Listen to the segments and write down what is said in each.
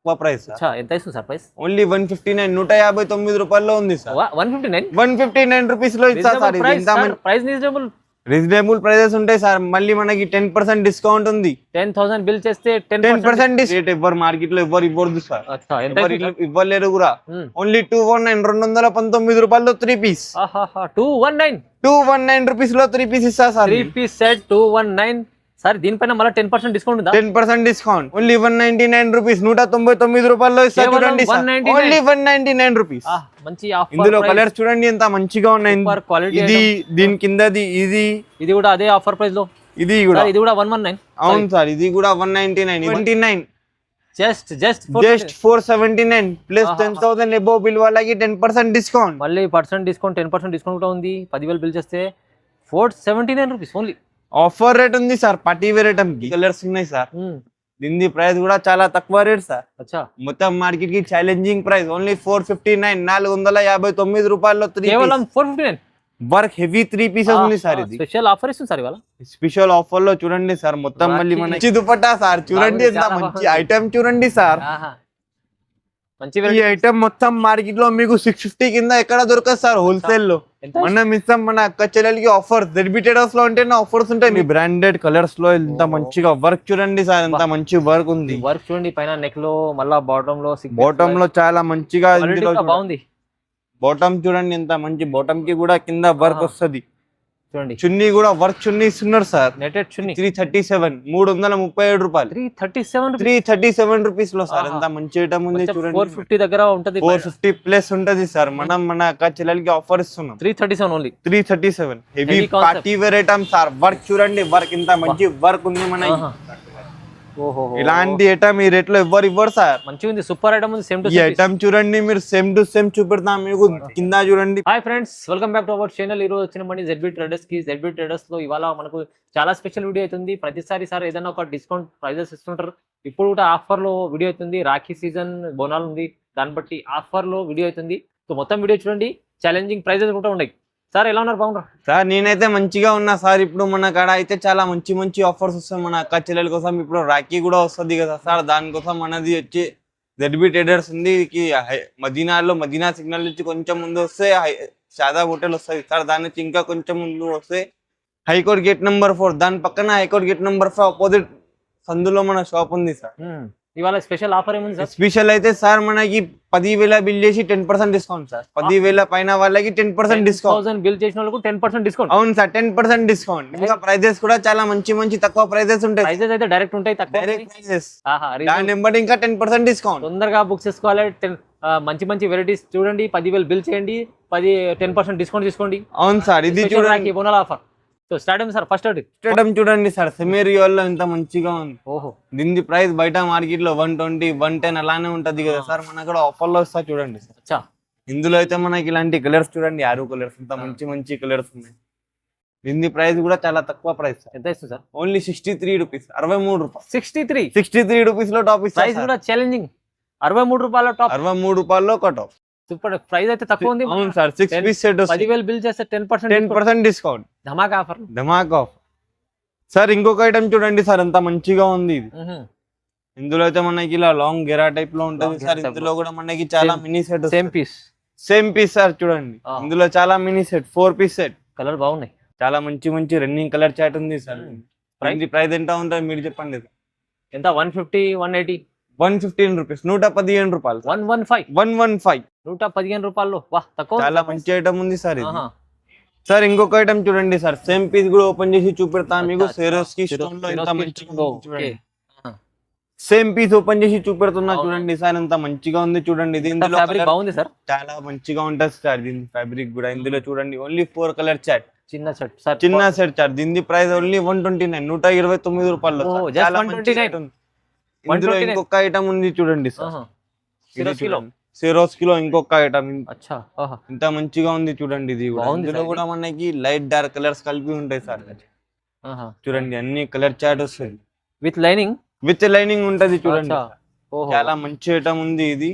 తక్కువ ప్రైస్. ఎంత ఇస్తుంది సార్ ప్రైస్? ఓన్లీ 159 159 రూపాయల్లో ఉంది సార్. 159 రూపీస్ లో ఇస్తా సార్. ప్రైస్ రీజనబుల్ ప్రైజెస్ ఉంటాయి సార్. మళ్ళీ మనకి 10% డిస్కౌంట్ ఉంది. 10,000 బిల్ చేస్తే 10% రేట్ ఎవరు మార్కెట్ లో ఎవరు ఇవ్వదు సార్. ఇవ్వలేరు కూడా. ఓన్లీ 219 రూపాయల్లో 3 పీస్. 219 రూపీస్ లో 3 పీస్ ఇస్తా సార్. 3 piece set 219 sir. దీనిపైన మళ్ళీ 10% డిస్కౌంట్ ఉందా? 10% డిస్కౌంట్. ఓన్లీ 199 రూపీస్ 199 రూపాయల్లో ఇస్తా చూడండి. Only 199 rupees. మంచి ఇందులో కలర్స్ చూడండి ఎంత మంచిగా ఉన్నాయి. ఇది దీని కిందది ఇది కూడా అదే ఆఫర్ ప్రైస్ లో. ఇది కూడా 119. అవును సార్. ఇది కూడా 199. జస్ట్ 479 ప్లస్ 10,000 అబోవ్ బిల్ వాళ్ళకి 10% డిస్కౌంట్. మళ్ళీ డిస్కౌంట్ 10% డిస్కౌంట్ కూడా ఉంది. 10,000 బిల్ చేస్తే 479 రూపీస్ ఓన్లీ. ఆఫర్ రేట్ ఉంది సార్. పార్టీ వేర్ ఐటమ్ కి కలర్స్ ఉన్నాయి సార్. దీని ప్రైస్ కూడా చాలా తక్కువ రేట్ సార్. మొత్తం మార్కెట్ కి ఛాలెంజింగ్ ప్రైస్. ఓన్లీ 459 459 రూపాయల్లో 3 కేవలం 459. వర్క్ హెవీ 3 పీసెస్ ఉంది సార్. ఇది స్పెషల్ ఆఫర్ ఇస్తుంది సార్ ఇవాళ. స్పెషల్ ఆఫర్ లో చూడండి సార్. మొత్తం మళ్ళీ మంచి దుపట్టా సార్. చూడండి ఎంత మంచి ఐటమ్ చూడండి సార్. ఈ ఐటమ్ మొత్తం మార్కెట్ లో మీకు 650 కింద ఎక్కడ దొరకదు సార్ హోల్సేల్ లో. మనం ఇస్తాం మన అక్క చెల్లెలకి ఆఫర్. ZB ట్రేడర్స్ లో అంటే ఆఫర్స్ ఉంటాయి. బ్రాండెడ్ కలర్స్ లో ఎంత మంచిగా వర్క్ చూడండి సార్. ఎంత మంచి వర్క్ ఉంది. వర్క్ చూడండి పైన నెక్ లో మళ్ళా బాటమ్ లో చాలా మంచిగా బాగుంది. బాటమ్ చూడండి ఎంత మంచి. బాటమ్ కి కూడా కింద వర్క్ వస్తుంది చూడండి. చున్నీ కూడా వర్క్ చున్నీ ఇస్తున్నారు సార్. నెటెడ్ చున్నీ 337 337 రూపాయలు. 337 రూపీస్ లో సార్. ఎంత మంచి ఐటమ్ ఉంది చూడండి. 450 దగ్గర ఉంటది. 450 ప్లస్ ఉంటది సార్. మనం మన అక్క చెల్లెలకి ఆఫర్ ఇస్తున్నాం. 337 only. 337 heavy party wear item sir. Work చూడండి. వర్క్ ఇంత మంచి వర్క్ ఉంది మన. ఇలాంటి ఐటమ్ ఈ రేట్ లో ఎవరు ఇవ్వరు సార్. మంచిగా ఉంది. సూపర్ ఐటమ్ ఉంది. సేమ్ టు ఈ ఐటమ్ చూడండి. మీరు సేమ్ టు సేమ్ చూపెడతాం మీకు. కింద చూడండి. Hi friends, welcome back to our channel. ఈ రోజు వచ్చిన మంది ZB ట్రేడర్స్ కి. ZB ట్రేడర్స్ లో ఇవాళ మనకు చాలా స్పెషల్ వీడియో అవుతుంది. ప్రతిసారి సార్ ఏదైనా ఒక డిస్కౌంట్ ప్రైజెస్ ఇస్తుంటారు. ఇప్పుడు కూడా ఆఫర్ లో వీడియో అవుతుంది. రాఖీ సీజన్ బోనాలు ఉంది. దాన్ని బట్టి ఆఫర్ లో వీడియో అవుతుంది. సో మొత్తం వీడియో చూడండి. ఛాలెంజింగ్ ప్రైజెస్ కూడా ఉన్నాయి. సార్ ఎలా ఉన్నారు? బాగున్నారు సార్. నేనైతే మంచిగా ఉన్నా సార్. ఇప్పుడు మన కాడ అయితే చాలా మంచి ఆఫర్స్ వస్తాయి మన అక్క చెల్లెల కోసం. ఇప్పుడు రాఖీ కూడా వస్తుంది కదా సార్. దానికోసం మనది వచ్చి ZB ట్రేడర్స్ ఉంది. మదీనా సిగ్నల్ నుంచి కొంచెం ముందు వస్తే షాదాబ్ హోటల్ వస్తుంది సార్. దాని నుంచి ఇంకా కొంచెం ముందు వస్తే హైకోర్ట్ గేట్ నెంబర్ 4. దాని పక్కన హైకోర్ట్ గేట్ నెంబర్ 5 ఆపోజిట్ సందులో మన షాప్ ఉంది సార్. ఇవాళ స్పెషల్ ఆఫర్ ఏముంది సార్? స్పెషల్ అయితే సార్ మనకి 10,000 బిల్ చేసి 10% డిస్కౌంట్ సార్. 10,000 పైన వాళ్ళకి 10% డిస్కౌంట్. 10,000 బిల్ చేసిన వాళ్ళకు 10% డిస్కౌంట్. అవును సార్. 10% డిస్కౌంట్. ఇంకా ప్రైజెస్ కూడా చాలా మంచి తక్కువ ప్రైజెస్ ఉంటాయి. ప్రైజెస్ అయితే డైరెక్ట్ ఉంటాయి. Direct prices. దాని నెంబర్ ఇంకా 10% డిస్కౌంట్. తొందరగా బుక్ చేసుకోవాలి. మంచి వెరైటీస్ చూడండి. 10,000 బిల్ చేయండి. 10% డిస్కౌంట్ తీసుకోండి. అవును సార్. ఇది చూడండి బోనల్ offer. So start sir. First item చూడండి సార్. సెమీ రియల్ లో ఎంత మంచిగా ఉంది. దీని ప్రైస్ బయట మార్కెట్ లో 120 110 అలానే ఉంటది కదా సార్. మన కూడా ఆఫర్ లో వస్తా చూడండి సార్. ఇందులో అయితే మనకి ఇలాంటి కలర్స్ చూడండి. 6 కలర్స్. ఇంత మంచి కలర్స్ ఉన్నాయి. దీని ప్రైస్ కూడా చాలా తక్కువ ప్రైస్. ఎంత ఇస్తుంది సార్? Only 63 rupees. 63 రూపాయలు. 63 రూపీస్ లో టాప్ ఇస్తా. ప్రైస్ కూడా ఛాలెంజింగ్. 63 రూపాయల టాప్. 63 రూపాయల్లో ఒక టాప్. సూపర్ ప్రైస్ అయితే తక్కువ ఉంది. అవును సార్. 6 పీస్ సెట్ 10,000 బిల్ చేస్తే 10% డిస్కౌంట్. ధమాకా ఆఫర్ సార్. ఇంకొక ఐటమ్ చూడండి సార్. ఎంత మంచిగా ఉంది ఇది. ఇందులో అయితే మనకి ఇలా లాంగ్ గెరా టైప్ లో ఉంటది సార్. ఇందులో కూడా మనకి చాలా mini set. Same piece sir. చూడండి ఇందులో చాలా mini set 4 piece set. Colour బాగున్నాయి. చాలా మంచి రన్నింగ్ కలర్ చాట్ ఉంది సార్. ప్రైస్ ఎంత ఉంటుంది మీరు చెప్పండి. ఎంత? 150 180 115 రూపీస్. 115 రూపాయలు. 115 115 రూపాయల్లో. తక్కువ. చాలా మంచి ఐటమ్ ఉంది సార్. సార్ ఇంకొక ఐటమ్ చూడండి సార్. సేమ్ పీస్ కూడా ఓపెన్ చేసి చూపెడతాను మీకు. సెరోస్కి స్టోన్ లో ఎంత మంచిగా చూడండి. సేమ్ పీస్ ఓపెన్ చేసి చూపెడుతున్నా చూడండి సార్. ఎంత మంచిగా ఉంది చూడండి. ఇది ఇందులో బాగుంది సార్. చాలా మంచిగా ఉంటుంది సార్. దీని ఫ్యాబ్రిక్ కూడా. ఇందులో చూడండి ఓన్లీ 4 కలర్ చాట్. చిన్న సెట్ చాట్. దీని ప్రైస్ ఓన్లీ 129 129 రూపాయలు. ఇందులో ఇంకొక ఐటమ్ ఉంది చూడండి సార్. సిరోస్కిలో ఇంకొక ఐటమ్. ఇంత మంచిగా ఉంది చూడండి. ఇది ఇందులో కూడా మనకి లైట్ డార్క్ కలర్స్ కలిపి ఉంటాయి సార్. చూడండి అన్ని కలర్ చాట్ వస్తుంది. విత్ లైనింగ్ ఉంటది చూడండి. చాలా మంచి ఐటమ్ ఉంది ఇది.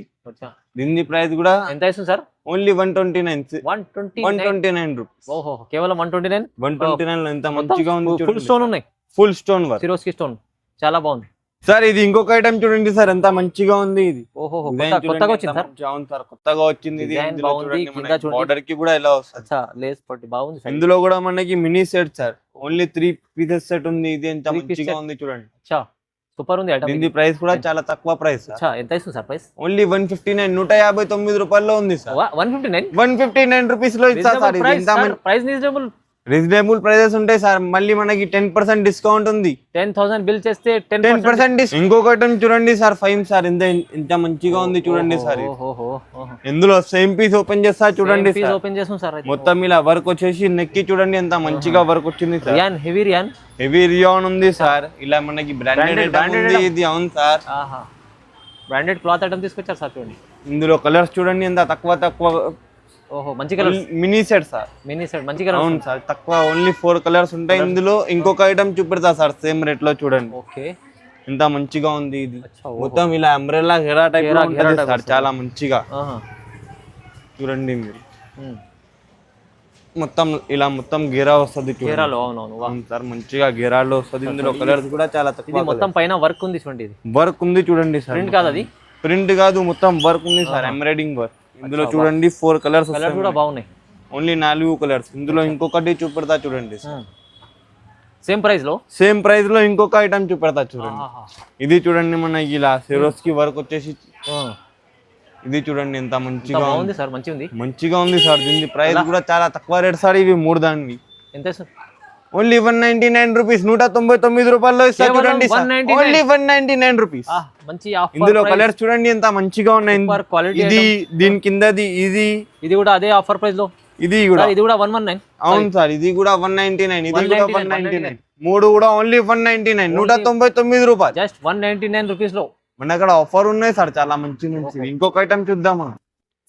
దీని ప్రైస్ కూడా ఎంత ఇస్తుంది సార్? Only 129 rupees. కేవలం 129 లో ఎంత మంచిగా ఉంది. ఫుల్ స్టోన్ ఉన్నాయి. Full stone work. Swarovski stone చాలా బాగుంది. సార్ ఇది ఇంకొక ఐటమ్ చూడండి సార్, ఎంత మంచిగా ఉంది ఇది. ఓహో Design చూడండి, కొత్తగా ఎంత వచ్చింది సార్. మంచిగా ఉంది సార్, కొత్తగా వచ్చింది ఇది. Design ఇందులో బాగుంది, చూడండి కింద మనకి చూడండి. border కి కూడా ఎలా వస్తుంది. అచ్చా లేస్ పట్టి బాగుంది సార్. ఇందులో కూడా మనకి mini set sir, only 3 pieces set ఉంది. ఇది ఎంత 3 piece మంచిగా set. ఉంది చూడండి. అచ్చా సూపర్ ఉంది ఐటమ్. దీని ప్రైస్ కూడా చాలా తక్కువ ప్రైస్ సార్, అచ్చా ఎంత ఇస్తుంది సార్ ప్రైస్? ఓన్లీ 159 159 రూపాయల్లో ఉంది సార్. 159 159 రూపీస్ లో ఇస్తా సార్. ఇది ఎంత ప్రైస్ రీజనబుల్. రీజనబుల్ ప్రైజెస్ ఉంటాయి సార్. మళ్ళీ మనకి 10% డిస్కౌంట్ ఉంది. 10,000 బిల్ చేస్తే 10% ఇంకొక ఐటమ్ చూడండి సార్, 5 సార్. ఎంత మంచిగా ఉంది చూడండి సార్. ఇందులో సేమ్ పీస్ ఓపెన్ చేస్తా చూడండి సార్. ఓపెన్ చేస్తాం సార్. మొత్తం ఇలా వర్క్ వచ్చేసి నెక్కి చూడండి ఎంత మంచిగా వర్క్ వచ్చింది sir. Rayon heavy rayon, heavy rayon ఉంది సార్. ఇలా మనకి బ్రాండెడ్ ఉంది ఇది. అవును సార్, బ్రాండెడ్ క్లాత్ ఐటమ్ తీసుకొచ్చారు సార్. చూడండి ఇందులో కలర్స్ చూడండి ఎంత తక్కువ. ఓహో మంచి colour, mini set sir. Mini set మంచి కలర్. అవును సార్, తక్కువ ఓన్లీ 4 కలర్స్ ఉంటాయి. ఇందులో ఇంకొక ఐటమ్ చూపెడతా సార్ సేమ్ రేట్ లో చూడండి. ఓకే ఎంత మంచిగా ఉంది ఇది. మొత్తం ఇలా అంబ్రెల్లా హెరా టైప్ లో ఉంటుంది సార్, చాలా మంచిగా చూడండి మీరు. మొత్తం గేరా వస్తుంది గేరాలో. అవునవును అవును సార్, మంచిగా గేరాలో వస్తుంది. ఇందులో కలర్స్ కూడా చాలా ఇది తక్కువ. మొత్తం పైన వర్క్ ఉంది చూడండి. ఇది వర్క్ ఉంది చూడండి సార్. ప్రింట్ కాదు, అది ప్రింట్ కాదు, మొత్తం వర్క్ ఉంది సార్, ఎంబ్రాయిడింగ్ వర్క్. ఇందులో చూడండి 4 కలర్స్ కలర్ కూడా బాగున్నాయి. Only 4 colours. ఇందులో ఇంకొకటి చూపెడతా చూడండి. సేమ్ ప్రైస్ లో, సేమ్ ప్రైస్ లో ఇంకొక ఐటమ్ చూపెడతా చూడండి. ఇది చూడండి మనకి ఇలా సెరోస్ కి వర్క్ వచ్చేసి. ఇది చూడండి ఎంత మంచిగా ఉంది సార్. మంచిగా ఉంది సార్. దీని ప్రైస్ కూడా చాలా తక్కువ రేట్ సార్. ఇవి 3 దాన్ని ఎంత సార్? ఓన్లీ 199 రూపీస్, 199 రూపాయలు ఇస్తా చూడండి. Only 199 rupees. మంచి ఇందులో కలర్స్ చూడండి ఎంత మంచిగా ఉన్నాయి. ఇది దీని కిందది, ఇది కూడా అదే ఆఫర్ ప్రైస్ లో. ఇది కూడా 119. అవును సార్, ఇది కూడా 199, ఇది కూడా 199. 3 కూడా ఓన్లీ 199, 199 రూపాయలు. జస్ట్ 199 రూపీస్ లో మన అక్కడ ఆఫర్ ఉన్నాయి సార్, చాలా మంచి. ఇంకొక ఐటమ్ చూద్దామా?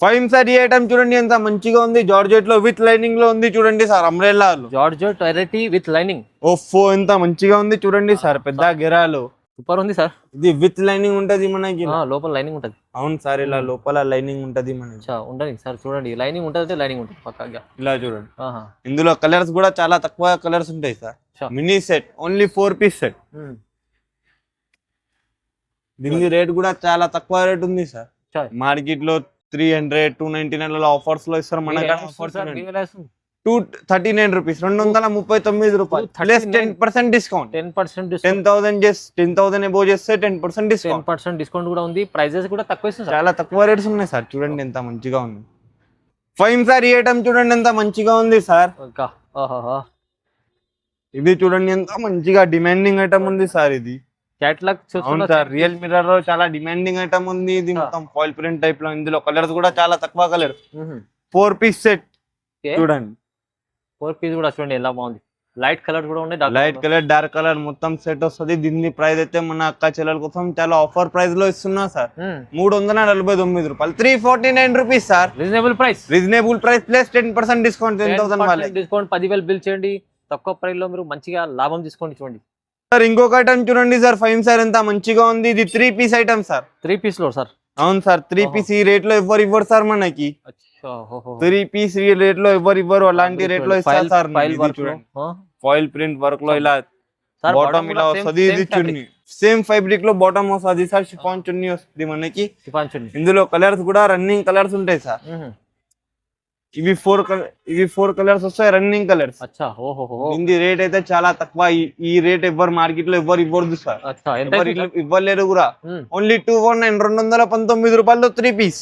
5 సార్. ఈ ఐటమ్ చూడండి ఎంత మంచిగా ఉంది. జార్జెట్ లో విత్ లైనింగ్ లో ఉంది చూడండి sir. Umbrella georgette variety with lining. ఓఫో ఎంత మంచిగా ఉంది చూడండి సార్. పెద్ద గెరాలు సూపర్ ఉంది సార్. ఇది విత్ లైనింగ్ ఉంటది మనకి, లోపల లైనింగ్ ఉంటది. అవును సార్, ఇలా లోపల లైనింగ్ ఉంటది మనకి. ఉండదు సార్, చూడండి లైనింగ్ ఉంటది, లైనింగ్ ఉంటది పక్కాగా. ఇలా చూడండి. ఇందులో కలర్స్ కూడా చాలా తక్కువ కలర్స్ ఉంటాయి sir. Mini set, only 4 piece set. దీని రేట్ కూడా చాలా తక్కువ రేట్ ఉంది సార్. మార్కెట్ లో 300 299 ఆఫర్స్ లో ఇస్తారు. మన 239 రూపీస్, 239 రూపాయలు ప్లస్ 10% డిస్కౌంట్. 10,000 అబోవ్ చేస్తే 10% డిస్కౌంట్. 10% డిస్కౌంట్ కూడా ఉంది. ప్రైజెస్ కూడా తక్కువ ఇస్తుంది, చాలా తక్కువ రేట్స్ ఉన్నాయి సార్. చూడండి ఎంత మంచిగా ఉంది. 5 సార్. ఈ ఐటమ్ చూడండి ఎంత మంచిగా ఉంది సార్. ఇది చూడండి ఎంత మంచిగా డిమాండింగ్ ఐటమ్ ఉంది సార్. ఇది క్యాటలాగ్ అవును సార్, రియల్ మిర్రర్ లో చాలా డిమాండింగ్ ఐటమ్ ఉంది. ఇది మొత్తం ఫాయిల్ ప్రింట్ టైప్ లో. ఇందులో కలర్స్ కూడా చాలా తక్కువ కలర్. 4 పీస్ సెట్ చూడండి. 4 పీస్ కూడా చూడండి ఎలా బాగుంది. లైట్ కలర్ కూడా ఉన్నాయి, లైట్ కలర్ డార్క్ కలర్ మొత్తం సెట్ వస్తుంది. దీని ప్రైస్ అయితే మన అక్క చెల్లెల కోసం చాలా ఆఫర్ ప్రైస్ లో ఇస్తున్నా సార్. 349 రూపాయలు, 349 rupees sir. Reasonable price plus 10% discount. 10,000 discount, 10,000 bill చేయండి. తక్కువ ప్రైస్ లో మీరు మంచిగా లాభం తీసుకోండి. చూడండి సార్ ఇంకొక ఐటమ్ చూడండి సార్. 5 సార్ ఎంత మంచిగా ఉంది. ఇది 3 పీస్ ఐటమ్ సార్. 3 పీస్ లో సార్. అవును సార్, 3 పీస్. ఈ రేట్ లో ఎవరు ఇవ్వరు సార్ మనకి. 3 పీస్ ఈ రేట్ లో ఎవరు ఇవ్వరు. అలాంటి రేట్ లో ఇస్తారు సార్. ఫాయిల్ ప్రింట్ వర్క్ లో ఇలా బాటమ్ ఇలా వస్తుంది. ఇది చున్నీ సేమ్ ఫ్యాబ్రిక్ లో బాటమ్ వస్తుంది సార్. షిఫాన్ చున్నీ వస్తుంది మనకి. ఇందులో కలర్స్ కూడా రన్నింగ్ కలర్స్ ఉంటాయి సార్. ఇవి 4 కలర్స్ వస్తాయి, రన్నింగ్ కలర్స్. దీని రేట్ అయితే చాలా తక్కువ. ఈ రేట్ ఎవరు మార్కెట్ లో ఎవరు ఇవ్వదు సార్, ఇవ్వలేరు కూడా. ఓన్లీ 219 రూపాయలు 3 పీస్.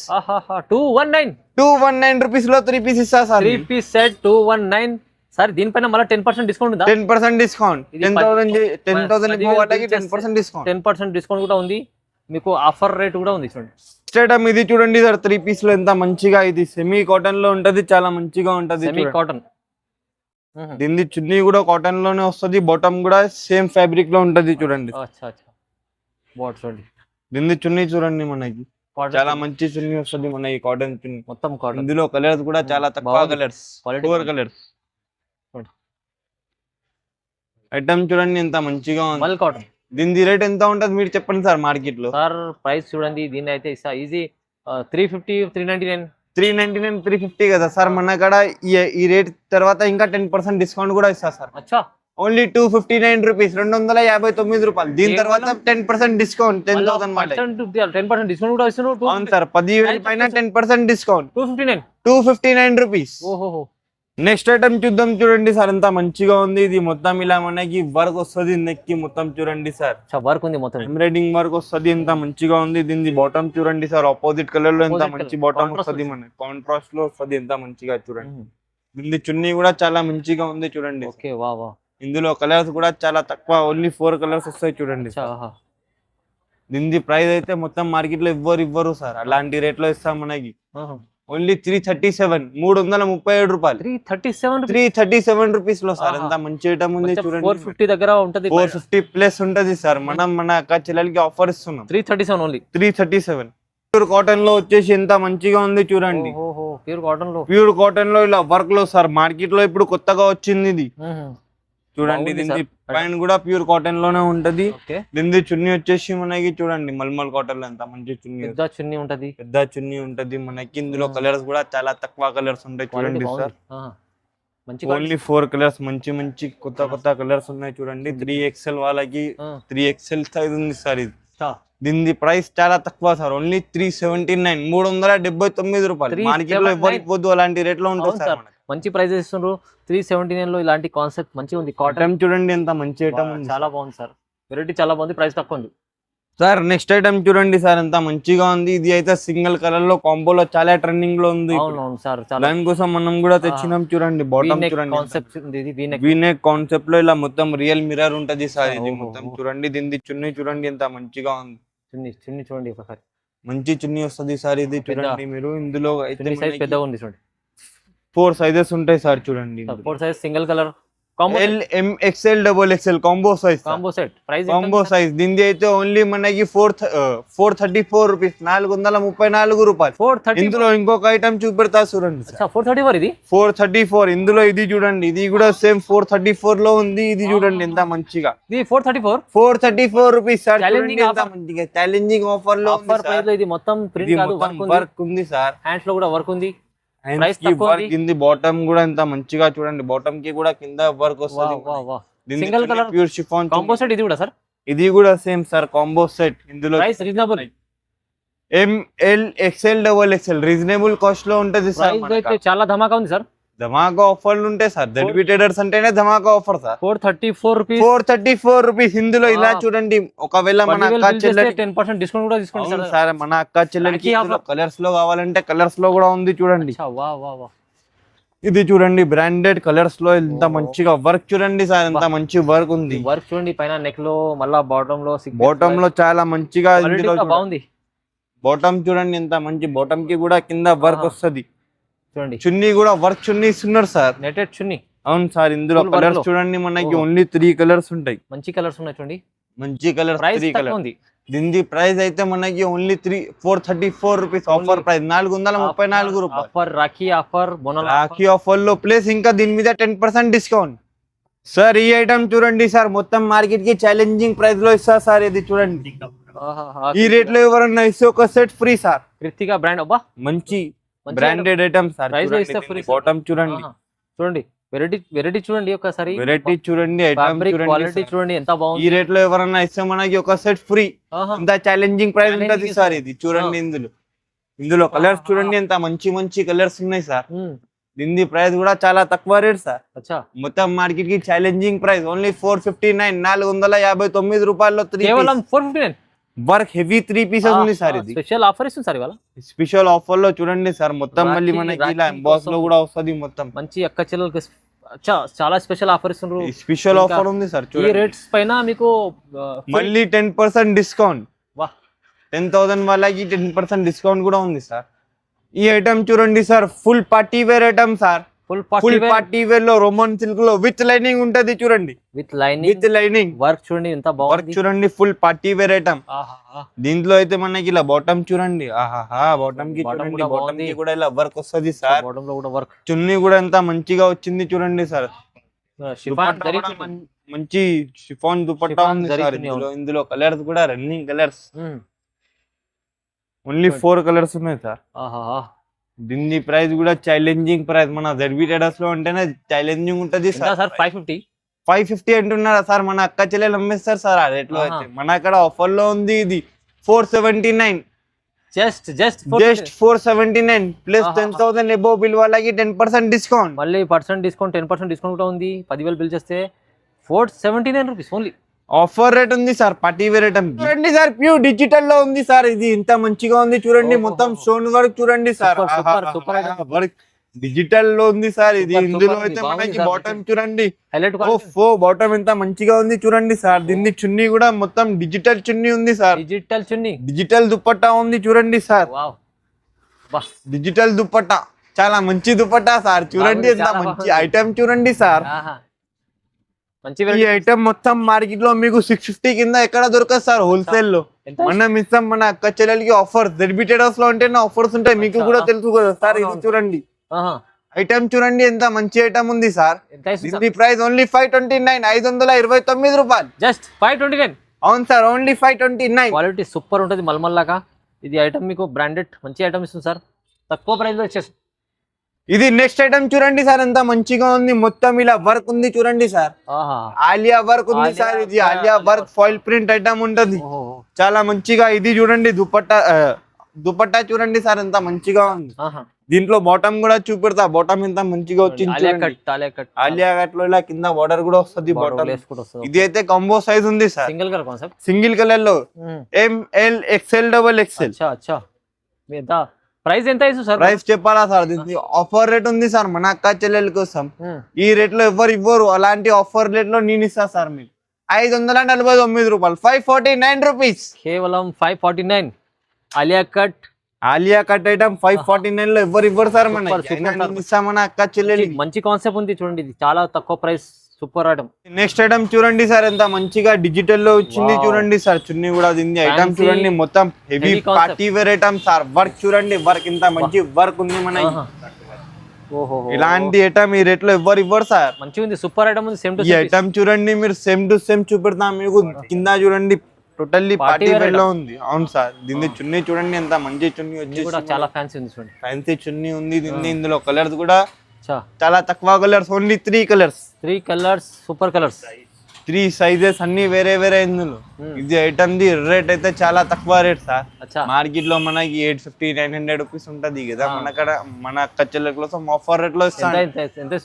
219 రూపీస్ లో 3 పీస్ ఇస్తా సార్. 3 piece set 219 sir. దీనిపైన మళ్ళీ 10% డిస్కౌంట్ ఉందా? 10% డిస్కౌంట్. 10,000 వాళ్ళకి 10% డిస్కౌంట్. 10% డిస్కౌంట్ కూడా ఉంది మీకు. ఆఫర్ రేట్ కూడా ఉంది చూడండి. స్టేటమ్ ఇది చూడండి సార్. 3 పీస్ లో ఎంత మంచిగా. ఇది సెమీ కాటన్ లో ఉంటది, చాలా మంచిగా ఉంటది. Semi cotton. దీని చున్నీ కూడా కాటన్ లోనే వస్తుంది. బాటమ్ కూడా సేమ్ ఫ్యాబ్రిక్ లో ఉంటది చూడండి. దీని చున్నీ చూడండి మనకి చాలా మంచి చున్నీ వస్తుంది మనకి. కాటన్ చున్నీ మొత్తం కాటన్. ఇందులో కలర్స్ కూడా చాలా తక్కువ కలర్స్, 4 కలర్స్. ఐటమ్ చూడండి ఎంత మంచిగా ఉంది. కాటన్. దీని రేట్ ఎంత ఉంటది మీరు చెప్పండి సార్ మార్కెట్ లో? సార్ ప్రైస్ చూడండి. దీని అయితే ఈజీ 350 399 350 కదా సార్. మన కాడ ఈ రేట్ తర్వాత ఇంకా 10% డిస్కౌంట్ కూడా ఇస్తా సార్. అచ్చా ఓన్లీ 259 రూపీస్, 259 రూపాయలు. దీని తర్వాత 10% డిస్కౌంట్, 10,000 మాట. 10% డిస్కౌంట్ కూడా ఇస్తున్నారు. అవును సార్, 10,000 పైన 10% డిస్కౌంట్, 259. 259 రూపీస్. ఓహో. నెక్స్ట్ ఐటమ్ చూద్దాం. చూడండి సార్, ఎంత మంచిగా ఉంది ఇది. మొత్తం ఇలా మనకి వర్క్ వస్తుంది నెక్ కి మొత్తం. చూడండి సార్, వర్క్ ఉంది మొత్తం, ఎంబ్రాయిడింగ్ వర్క్ వస్తుంది, ఎంత మంచిగా ఉంది. దీని బాటమ్ చూడండి సార్, ఆపోజిట్ కలర్ లో ఎంత మంచి బాటమ్ వస్తుంది, మన కాంట్రాస్ట్ లో వస్తుంది, ఎంత మంచిగా. చూడండి దీని చున్నీ కూడా చాలా మంచిగా ఉంది. చూడండి ఓకే, వా వా. ఇందులో కలర్స్ కూడా చాలా తక్కువ, ఓన్లీ 4 కలర్స్ వస్తాయి. చూడండి దీని ప్రైస్ అయితే మొత్తం మార్కెట్ లో ఇవ్వరు సార్, అలాంటి రేట్ లో ఇస్తాం మనకి. ఓన్లీ 337, 337 రూపాయలు. 337 రూపీస్ లో సార్, ఎంత మంచి ఐటమ్ ఉంది. చూడండి 450 దగ్గర ఉంటది, 450 ప్లస్ ఉంటది సార్. మన అక్క చెల్లెలకి ఆఫర్ ఇస్తున్నాం. 337 ఓన్లీ, 337. ప్యూర్ కాటన్ లో వచ్చేసి ఎంత మంచిగా ఉంది. చూడండి ప్యూర్ కాటన్ లో ఇలా వర్క్ లో సార్, మార్కెట్ లో ఇప్పుడు కొత్తగా వచ్చింది ఇది. చూడండి దీని పైన కూడా ప్యూర్ కాటన్ లోనే ఉంటది. దీని చున్నీ వచ్చేసి మనకి చూడండి మల్మల్ కాటన్ లో ఎంత మంచి చున్నీ, పెద్ద చున్నీ ఉంటది మనకి. ఇందులో కలర్స్ కూడా చాలా తక్కువ కలర్స్ ఉంటాయి. చూడండి సార్, ఓన్లీ 4 కలర్స్, మంచి కొత్త కలర్స్ ఉన్నాయి. చూడండి 3XL వాళ్ళకి 3XL సైజ్ ఉంది సార్ ఇది. దీని ప్రైస్ చాలా తక్కువ సార్, ఓన్లీ 379, 379 రూపాయలు. మార్కెట్ లో ఎవరికి పోదు అలాంటి రేట్ లో ఉంటుంది సార్. మంచి ప్రైజెస్ ఇస్తున్నారు. 379 లో ఇలాంటి కాన్సెప్ట్ మంచిగా ఉంది. కాటన్ చూడండి ఎంత మంచి ఐటమ్, చాలా బాగుంది సార్. వెరైటీ చాలా బాగుంది, ప్రైస్ తక్కువ ఉంది సార్. నెక్స్ట్ ఐటమ్ చూడండి సార్, ఎంత మంచిగా ఉంది. ఇది అయితే సింగిల్ కలర్ లో కాంబోలో చాలా ట్రెండింగ్ లో ఉంది. దానికోసం మనం కూడా తెచ్చినాం. చూడండి బాటమ్ చూడండి, వీనెక్ కాన్సెప్ట్ లో ఇలా మొత్తం రియల్ మిర్రర్ ఉంటది సార్ ఇది మొత్తం. చూడండి దీని చున్నీ చూడండి ఎంత మంచిగా ఉంది. చున్నీ చూడండి ఒకసారి, మంచి చున్నీ వస్తుంది సార్ ఇది. చూడండి మీరు ఇందులో సైజ్ పెద్దగా ఉంది. చూడండి 4 సైజెస్ ఉంటాయి సార్. చూడండి 4 size single colour, L, M, XL, XXL combo size, combo size. దీని అయితే ఓన్లీ మనకి 434 రూపీస్, 434 రూపాయలు. ఇందులో ఇంకొక ఐటమ్ చూపెడతా చూడండి. 434. ఇందులో ఇది చూడండి, ఇది కూడా సేమ్ 434 లో ఉంది. ఇది చూడండి ఎంత మంచిగా, 434 రూపీస్ సార్. ఎంత మంచిగా ఛాలెంజింగ్ ఆఫర్ లో ఇది మొత్తం వర్క్ ఉంది సార్. హ్యాండ్స్ లో కూడా వర్క్ ఉంది. కింది బాటమ్ కూడా ఎంత మంచిగా. చూడండి బాటమ్ కి కూడా కింద వర్క్ వస్తుంది. Single colour pure chiffon combo set. ఇది కూడా సార్, ఇది కూడా సేమ్ సార్ కాంబో సెట్. ఇందులో price reasonable, M, L, XL, XXL reasonable cost లో ఉంటది సార్. చాలా ధమాకా ఉంది సార్, ధమాకా ఆఫర్లు ఉంటాయి సార్. ZB ట్రేడర్స్ అంటేనే ధమాకా ఆఫర్ సార్. 434 రూపీస్. ఇందులో ఇలా చూడండి, ఒకవేళ మన అక్క చెల్లెలు 10% డిస్కౌంట్ కూడా తీసుకోండి సార్. మన అక్క చెల్లెలకి కలర్స్ లో కావాలంటే కలర్స్ లో కూడా ఉంది. చూడండి ఇది చూడండి బ్రాండెడ్ కలర్స్ లో ఎంత మంచిగా వర్క్. చూడండి సార్ ఎంత మంచి వర్క్ ఉంది. వర్క్ చూడండి పైన నెక్ లో, మళ్ళా బాటమ్ లో చాలా మంచిగా బాగుంది. బాటమ్ చూడండి ఎంత మంచి, బాటమ్ కి కూడా కింద వర్క్ వస్తుంది. చూడండి చున్నీ కూడా వర్క్ చున్నీ ఇస్తున్నారు సార్, నెటెడ్ చున్నీ. అవును సార్. ఇందులో కలర్స్ చూడండి మనకి ఓన్లీ 3 కలర్స్ ఉంటాయి. మంచి కలర్స్ ఉన్నాయి చూడండి, మంచి కలర్స్. 3 కలర్స్. దీని ప్రైస్ అయితే మనకి ఓన్లీ 434 రూపీస్. ఆఫర్ ప్రైస్ 434 రూపాయలు. Offer Rakhi offer, Rakhi offer లో ప్లస్ ఇంకా దీని మీద 10% డిస్కౌంట్ సార్. ఈ ఐటమ్ చూడండి సార్, మొత్తం మార్కెట్ కి ఛాలెంజింగ్ ప్రైస్ లో ఇస్తా సార్. ఇది చూడండి, ఈ రేట్ లో ఎవరన్నా ఇస్తే ఒక set free sir. Kritika brand, అబ్బా మంచి బ్రాండెడ్ ఐటమ్ సార్. బాటమ్ చూడండి, వెరైటీ చూడండి ఒకసారి, వెరైటీ చూడండి, ఐటమ్ క్వాలిటీ చూడండి ఎంత బాగుంది. ఈ రేట్ లో ఎవరన్నా ఇస్తే మనకి ఒక సెట్ ఫ్రీ. ఇంత ఛాలెంజింగ్ ప్రైస్ ఉంటది సార్ ఇది. చూడండి ఇందులో కలర్స్ చూడండి ఎంత మంచి కలర్స్ ఉన్నాయి సార్. దీని ప్రైస్ కూడా చాలా తక్కువ రేట్ సార్. మొత్తం మార్కెట్ కి ఛాలెంజింగ్ ప్రైస్ ఓన్లీ 459, 459 రూపాయల్లో 459 వర్క్ హెవీ 3 పీసెస్ ఉంది సార్. ఇది స్పెషల్ ఆఫర్ ఇస్తుంది సార్ ఇవాళ. స్పెషల్ ఆఫర్ లో చూడండి సార్, మొత్తం మళ్ళీ మనకి ఇలా ఎంబాస్ లో కూడా వస్తుంది. మొత్తం మంచి అక్క చెల్లెలకి చాలా స్పెషల్ ఆఫర్ ఇస్తున్నారు. స్పెషల్ ఆఫర్ ఉంది సార్. ఈ రేట్స్ పైన మీకు మళ్ళీ 10% డిస్కౌంట్. 10,000 వాళ్ళకి 10% డిస్కౌంట్ కూడా ఉంది సార్. ఈ ఐటమ్ చూడండి sir, full party wear item sir. Full party wear లో రోమన్ సిల్క్ లో విత్ లైనింగ్ ఉంటది. చూడండి విత్ లైనింగ్ వర్క్ చూడండి ఎంత బాగుంది. వర్క్ చూడండి, ఫుల్ పార్టీ వేర్ ఐటమ్. దీంట్లో అయితే మనకి ఇలా బాటమ్ చూడండి, బాటమ్ కి చూడండి, బాటమ్ కి కూడా ఇలా వర్క్ వస్తుంది సార్. చున్నీ కూడా ఎంత మంచిగా వచ్చింది చూడండి సార్. మంచి షిఫాన్ దుపట్టా ఉంది సార్. ఇందులో కలర్స్ కూడా రన్నింగ్ కలర్స్, ఓన్లీ 4 కలర్స్ ఉన్నాయి సార్. దీని ప్రైస్ కూడా ఛాలెంజింగ్ ప్రైస్. మన ZB ట్రేడర్స్ లో ఉంటేనే ఛాలెంజింగ్ ఉంటది సార్. 550 550 అంటున్నారా సార్, మన అక్క చెల్లెలు అమ్మేస్తారు సార్ ఆ రేట్ లో అయితే. మన అక్కడ ఆఫర్ లో ఉంది ఇది 479, just just 479 plus 10,000 above bill వాళ్ళకి 10% డిస్కౌంట్. మళ్ళీ పర్సెంట్ డిస్కౌంట్ 10% డిస్కౌంట్ కూడా ఉంది. 10,000 బిల్ చేస్తే 479 రూపీస్ ఓన్లీ. ఆఫర్ రేట్ ఉంది సార్, పార్టీ వేర్ ఐటమ్ చూడండి సార్, ప్యూర్ డిజిటల్ లో ఉంది సార్. ఇది ఇంత మంచిగా ఉంది చూడండి, మొత్తం స్టోన్ వర్క్ చూడండి సార్, వర్క్ డిజిటల్ లో ఉంది సార్ ఇది. ఇందులో అయితే మనకి బాటమ్ చూడండి, బాటమ్ ఎంత మంచిగా ఉంది చూడండి సార్. దీన్ని చున్నీ కూడా మొత్తం డిజిటల్ చున్నీ ఉంది సార్, డిజిటల్ చున్నీ, డిజిటల్ దుపట్టా ఉంది చూడండి సార్. డిజిటల్ దుపట్టా చాలా మంచి దుపట్టా సార్, చూడండి ఎంత మంచి ఐటమ్ చూడంండి సార్. ఈ ఐటమ్ మొత్తం మార్కెట్ లో మీకు 650 కింద ఎక్కడ దొరకదు సార్ హోల్సేల్ లో. మనం ఇస్తాం మన అక్క చెల్లెలకి ఆఫర్. ZB Traders లో ఉంటేనే ఆఫర్స్ ఉంటాయి, మీకు కూడా తెలుసు కదా సార్. ఇది చూడండి ఐటమ్ చూడండి ఎంత మంచి ఐటమ్ ఉంది సార్. దీని ప్రైస్ ఓన్లీ 529, 529 రూపాయలు. జస్ట్ 529. అవును సార్, ఓన్లీ 529. క్వాలిటీ సూపర్ ఉంటుంది మల్మల్లాగా. ఇది ఐటమ్ మీకు బ్రాండెడ్ మంచి ఐటమ్ ఇస్తుంది సార్, తక్కువ ప్రైస్ లో వచ్చేసి. ఇది నెక్స్ట్ ఐటమ్ చూడండి సార్, ఎంత మంచిగా ఉంది. మొత్తం ఇలా వర్క్ ఉంది చూడండి సార్, ఆలియా వర్క్ ఉంది సార్. ఇది Alia work foil print item ఉంటుంది చాలా మంచిగా. ఇది చూడండి దుపట్టా చూడండి సార్ ఎంత మంచిగా ఉంది. దీంట్లో బాటమ్ కూడా చూపెడతా, బాటమ్ ఎంత మంచిగా వచ్చింది. ఆలియా కట్ లో ఇలా కింద బార్డర్ కూడా వస్తుంది బాటమ్. ఇది అయితే కాంబో సైజ్ ఉంది సార్, సింగిల్ కలర్ లో ML XL XXL. ప్రైస్ ఎంత సార్? ప్రైస్ చెప్పాలా సార్, దీనికి ఆఫర్ రేట్ ఉంది సార్ మన అక్క చెల్లెల కోసం. ఈ రేట్ లో ఎవరు ఇవ్వరు, అలాంటి ఆఫర్ రేట్ లో నేను ఇస్తా సార్ మీకు 549 రూపాయలు, 549 రూపీస్, కేవలం 549. ఆలియా కట్ ఐటమ్ 549 లో ఎవరు ఇవ్వరు సార్ మన అక్క చెల్లెలు. మంచి కాన్సెప్ట్ ఉంది చూడండి, ఇది చాలా తక్కువ price, super item. Next item చూడండి సార్, ఎంత మంచిగా డిజిటల్ లో వచ్చింది చూడండి సార్. చున్నీ కూడా దీన్ని ఐటమ్ చూడండి, మొత్తం heavy party wear item sir. Work చూడండి, వర్క్ ఇంత మంచి వర్క్ ఉంది మన. ఇలాంటి ఐటమ్ ఈ రేట్ లో ఎవరు ఇవ్వరు సార్, మంచిగా ఉంది, సూపర్ ఐటమ్ ఉంది. ఈ ఐటమ్ చూడండి, మీరు సేమ్ టు సేమ్ చూపెడతాం మీకు. కింద చూడండి టోటల్లీ పార్టీ వేర్ లో ఉంది. అవును సార్, దీన్ని చున్నీ చూడండి ఎంత మంచి చున్నీ వచ్చి, చాలా ఫ్యాన్సీ ఉంది చూడండి, ఫ్యాన్సీ చున్నీ ఉంది దీన్ని. ఇందులో కలర్స్ కూడా చాలా తక్కువ colours, only 3 colours, super colours, 3 sizes అన్ని వేరే వేరే ఇందులో. ఇది ఐటమ్ ది రేట్ అయితే చాలా తక్కువ రేట్ సార్. మార్కెట్ లో మనకి 850, 900 రూపీస్ ఉంటది కదా, మన అక్క చెల్లెల కోసం ఆఫర్ రేట్ లో ఇస్తాను.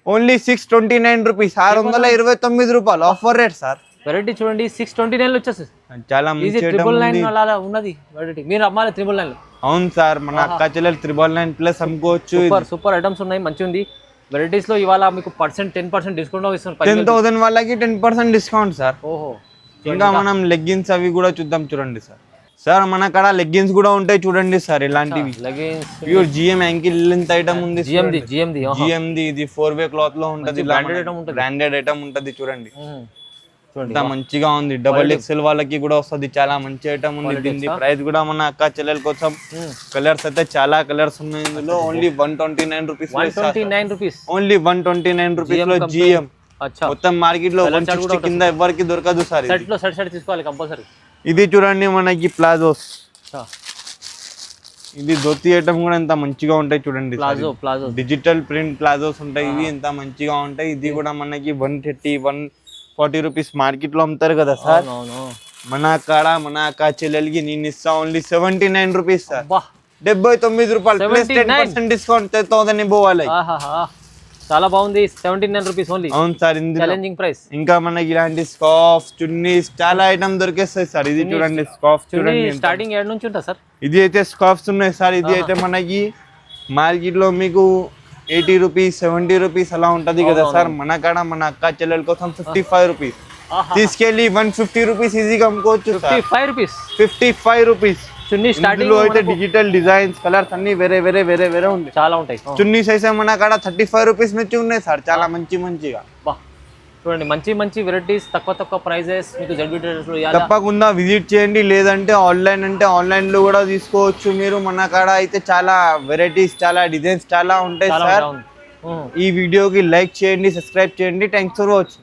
ఓన్లీ 629 రూపీస్, 629 రూపాయలు ఆఫర్ రేట్ సార్. వెరైటీ చూడండి 629 వచ్చేసి చాలా మంచి ఐటమ్ ఉన్నది వెరైటీ. మీరు అమ్మాలి 999. అవును సార్, మన అక్క చెల్లెలు 999 ప్లస్ అమ్ముకోవచ్చు. సూపర్ ఐటమ్స్ ఉన్నాయి, మంచి ఉంది. వెరైటీస్ లో ఇవాళ మీకు 10% డిస్కౌంట్ ఇస్తున్నారు. 10,000 వాళ్ళకి 10% డిస్కౌంట్ సార్. ఇంకా మనం లెగ్గిన్స్ అవి కూడా చూద్దాం చూడండి సార్. సార్ మన కాడ లెగ్గిన్స్ కూడా ఉంటాయి చూడండి సార్, ఇలాంటివి pure GM ankle length item ఉంది. GMది ఇది 4-way క్లాత్ లో ఉంటది, బ్రాండెడ్ ఐటమ్ ఉంటది చూడండి. ఎంత మంచిగా ఉంది. XXL వాళ్ళకి కూడా వస్తుంది, చాలా మంచి ఐటమ్ ఉంది. దీని ప్రైస్ కూడా మన అక్క చెల్లెల కోసం. కలర్స్ అయితే చాలా కలర్స్ ఉన్నాయి ఇందులో. ఓన్లీ 129 రూపీస్, ఓన్లీ 129 రూపీస్ లో GM. మొత్తం మార్కెట్ లో 160 కింద ఎవరికి దొరకదు సార్. తీసుకోవాలి కంపల్సరీ. ఇది చూడండి మనకి ప్లాజోస్, ఇది ధోతి ఐటమ్ కూడా ఎంత మంచిగా ఉంటాయి చూడండి. డిజిటల్ ప్రింట్ ప్లాజోస్ ఉంటాయి, ఇవి ఎంత మంచిగా ఉంటాయి. ఇది కూడా మనకి 130, 140 రూపీస్ మార్కెట్ లో అమ్ముతారు కదా సార్. మన కాడ మన అక్క చెల్లెలకి నేను ఇస్తా ఓన్లీ 79 రూపీస్ సార్, 79 రూపాయలు ప్లస్ 10% డిస్కౌంట్, 10,000 ఇవ్వాలి. చాలా బాగుంది, 79 రూపీస్ ఓన్లీ. అవును సార్, ఛాలెంజింగ్ ప్రైస్. ఇంకా మనకి ఇలాంటి స్కార్ఫ్, చున్నీస్ చాలా ఐటమ్ దొరికేస్తాయి సార్. ఇది చూడండి స్కార్ఫ్ చూడండి, స్టార్టింగ్ ఏడు నుంచి ఉంటుంది సార్. ఇది అయితే స్కార్ఫ్స్ ఉన్నాయి సార్. ఇది అయితే మనకి మార్కెట్ లో మీకు 80 రూపీస్, 70 రూపీస్ అలా ఉంటది కదా సార్. మన కాడ మన అక్క చెల్లెల కోసం 55 రూపీస్ తీసుకెళ్లి 150 రూపీస్ ఈజీగా అమ్ముకోవచ్చు. 55 రూపీస్ చున్నీ అయితే డిజిటల్ డిజైన్స్, కలర్స్ అన్ని వేరే వేరే వేరే వేరే ఉంది, చాలా ఉంటాయి. చున్నీ సైజ్ మన కాడ 35 రూపీస్ నుంచి ఉన్నాయి సార్, చాలా మంచిగా. చూడండి మంచి వెరైటీస్, తక్కువ ప్రైజెస్ మీకు ZB Traders లో. తప్పకుండా విజిట్ చేయండి, లేదంటే ఆన్లైన్ లో కూడా తీసుకోవచ్చు మీరు. మన కాడ అయితే చాలా వెరైటీస్, చాలా డిజైన్స్ చాలా ఉంటాయి సార్. ఈ వీడియోకి లైక్ చేయండి, సబ్స్క్రైబ్ చేయండి. Thanks for watching.